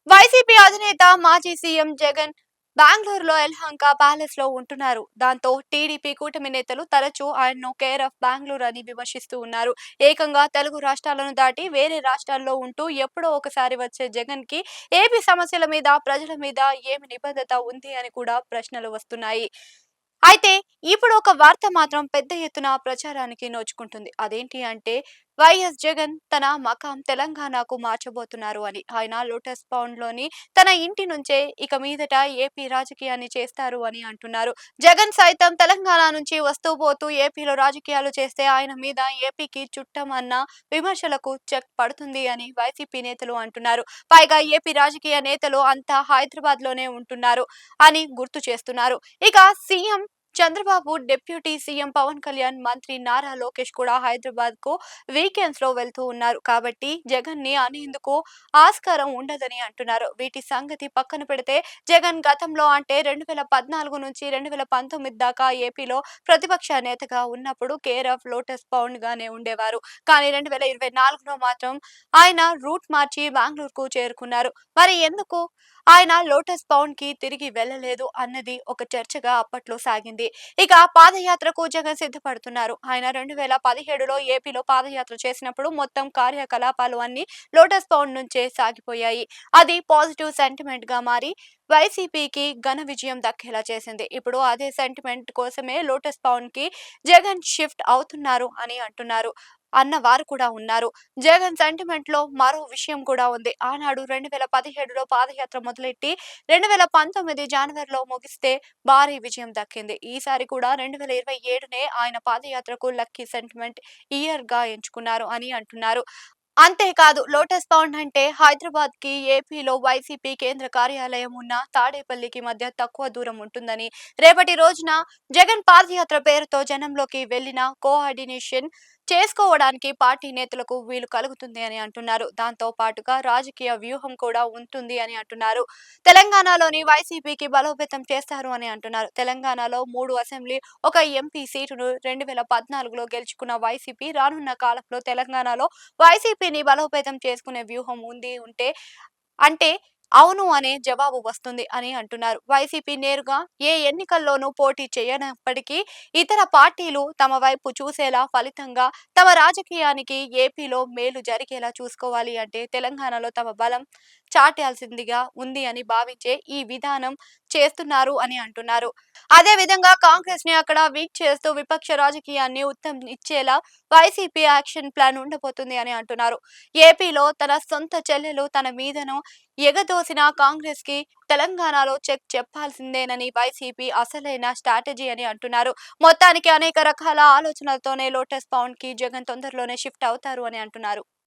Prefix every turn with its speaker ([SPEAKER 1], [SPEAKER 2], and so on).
[SPEAKER 1] YCP అధినేత మాజీ CM Jagan బెంగళూరులో యలహంక ప్యాలెస్ లో ఉంటున్నారు. దాంతో టీడీపీ కూటమి నేతలు తరచూ ఆయన్ను కేర్ ఆఫ్ బెంగళూరు అని విమర్శిస్తూ ఉన్నారు. ఏకంగా తెలుగు రాష్ట్రాలను దాటి వేరే రాష్ట్రాల్లో ఉంటూ ఎప్పుడో ఒకసారి వచ్చే జగన్ కి ఏపీ సమస్యల మీద, ప్రజల మీద ఏమి నిబద్ధత ఉంది అని కూడా ప్రశ్నలు వస్తున్నాయి. అయితే ఇప్పుడు ఒక వార్త మాత్రం పెద్ద ఎత్తున ప్రచారానికి నోచుకుంటుంది. అదేంటి అంటే వైఎస్ జగన్ తన మకాం తెలంగాణకు మార్చబోతున్నారు అని. ఆయన లోటస్ పౌండ్ లోని తన ఇంటి నుంచే ఇక మీదట ఏపీ రాజకీయాన్ని చేస్తారు అని అంటున్నారు. జగన్ సైతం తెలంగాణ నుంచి వస్తూ పోతూ ఏపీలో రాజకీయాలు చేస్తే ఆయన మీద ఏపీకి చుట్టం అన్న విమర్శలకు చెక్ పడుతుంది అని వైసీపీ నేతలు అంటున్నారు. పైగా ఏపీ రాజకీయ నేతలు అంతా హైదరాబాద్ లోనే ఉంటున్నారు అని గుర్తు చేస్తున్నారు. ఇక CM Chandrababu, deputy CM Pawan Kalyan, మంత్రి నారా లోకేష్ కూడా హైదరాబాద్ కు వీకెండ్స్ లో వెళ్తూ ఉన్నారు. కాబట్టి జగన్ ని అనేందుకు ఆస్కారం ఉండదని అంటున్నారు. వీటి సంగతి పక్కన పెడితే జగన్ గతంలో అంటే 2014 నుంచి 2019 దాకా ఏపీలో ప్రతిపక్ష నేతగా ఉన్నప్పుడు కేర్ ఆఫ్ లోటస్ పౌండ్ గానే ఉండేవారు. కానీ 2024లో మాత్రం ఆయన రూట్ మార్చి బెంగళూరుకు చేరుకున్నారు. మరి ఎందుకు ఆయన లోటస్ పౌండ్ కి తిరిగి వెళ్ళలేదు అన్నది ఒక చర్చగా అప్పట్లో సాగింది. ఇక పాదయాత్రకు జగన్ సిద్ధపడుతున్నారు. ఆయన 2017లో ఏపీలో పాదయాత్ర చేసినప్పుడు మొత్తం కార్యకలాపాలు అన్ని లోటస్ పౌండ్ నుంచే సాగిపోయాయి. అది పాజిటివ్ సెంటిమెంట్ గా మారి వైసీపీకి ఘన విజయం దక్కేలా చేసింది. ఇప్పుడు అదే సెంటిమెంట్ కోసమే లోటస్ పౌండ్ కి జగన్ షిఫ్ట్ అవుతున్నారు అని అంటున్నారు. అన్న వారు కూడా ఉన్నారు. జగన్ సెంటిమెంట్ లో మరో విషయం కూడా ఉంది. ఆనాడు 2017లో పాదయాత్ర మొదలెట్టి 2019 జనవరిలో ముగిస్తే భారీ విజయం దక్కింది. ఈసారి కూడా 2027నే ఆయన పాదయాత్రకు లక్కీ సెంటిమెంట్ ఇయర్ గా ఎంచుకున్నారు అని అంటున్నారు. అంతేకాదు లోటస్ పౌండ్ అంటే హైదరాబాద్ కి ఏపీలో వైసీపీ కేంద్ర కార్యాలయం ఉన్న తాడేపల్లికి మధ్య తక్కువ దూరం ఉంటుందని, రేపటి రోజున జగన్ పాదయాత్ర పేరుతో జనంలోకి వెళ్లిన కోఆర్డినేషన్ చేసుకోవడానికి పార్టీ నేతలకు వీలు కలుగుతుంది అని అంటున్నారు. దాంతో పాటుగా రాజకీయ వ్యూహం కూడా ఉంటుంది అని అంటున్నారు. తెలంగాణలోని వైసీపీకి బలోపేతం చేస్తారు అని అంటున్నారు. తెలంగాణలో 3 అసెంబ్లీ, ఒక ఎంపీ సీటును 2014లో గెలుచుకున్న వైసీపీ రానున్న కాలంలో తెలంగాణలో వైసీపీని బలోపేతం చేసుకునే వ్యూహం ఉంటే అంటే అవును అనే జవాబు వస్తుంది అని అంటున్నారు. వైసీపీ నేరుగా ఏ ఎన్నికల్లోనూ పోటీ చేయనప్పటికీ ఇతర పార్టీలు తమ వైపు చూసేలా ఫలితంగా తమ రాజకీయానికి ఏపీలో మేలు జరిగేలా చూసుకోవాలి అంటే తెలంగాణలో తమ బలం చాటాల్సిందిగా ఉంది అని భావించే ఈ విధానం చేస్తున్నారు అని అంటున్నారు. అదే విధంగా కాంగ్రెస్ ని అక్కడ వీక్ చేస్తూ విపక్ష రాజకీయాన్ని ఉత్తమ్ ఇచ్చేలా వైసీపీ యాక్షన్ ప్లాన్ ఉండబోతుంది అని అంటున్నారు. ఏపీలో తన సొంత చెల్లెలు తన మీదను ఎగదోసిన కాంగ్రెస్ కి తెలంగాణలో చెక్ చెప్పాల్సిందేనని వైసీపీ అసలైన స్ట్రాటజీ అని అంటున్నారు. మొత్తానికి అనేక రకాల ఆలోచనలతోనే లోటస్ పౌండ్ కి జగన్ తొందరలోనే షిఫ్ట్ అవుతారు అని అంటున్నారు.